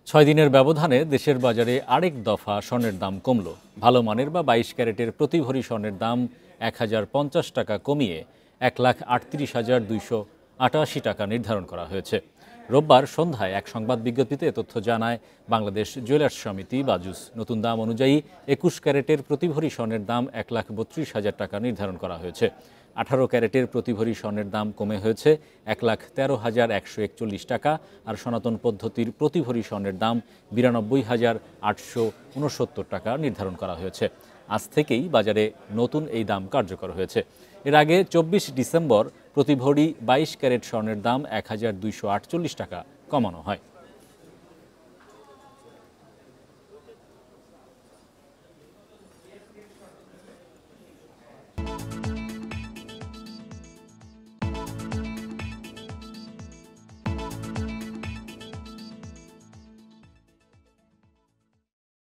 ৬ দিনের ব্যবধানে দেশের বাজারে আরেক দফা স্বর্ণের দাম কমল। ভালো মানের বা ২২ ক্যারেটের প্রতি ভরি স্বর্ণের দাম ১,০৫০ টাকা কমিয়ে ১,৩৮,২৮৮ টাকা নির্ধারণ করা হয়েছে। রোববার সন্ধ্যায় এক সংবাদ বিজ্ঞপ্তিতে এ তথ্য জানায় বাংলাদেশ জুয়েলার্স সমিতি বাজুস। নতুন দাম অনুযায়ী ২১ ক্যারেটের প্রতি ভরি স্বর্ণের দাম ১,৩২,০০০ টাকা নির্ধারণ করা হয়েছে। ১৮ ক্যারেটের প্রতি ভরি স্বর্ণের দাম কমে হয়েছে ১,১৩,১৪১ টাকা, আর সনাতন পদ্ধতির প্রতি ভরি স্বর্ণের দাম ৯২,৮৬৯ টাকা নির্ধারণ করা হয়েছে। আজ থেকেই বাজারে নতুন এই দাম কার্যকর হয়েছে। এর আগে ২৪ ডিসেম্বর প্রতি ভরি ২২ ক্যারেট স্বর্ণের দাম ১,২৪৮ টাকা কমানো হয়।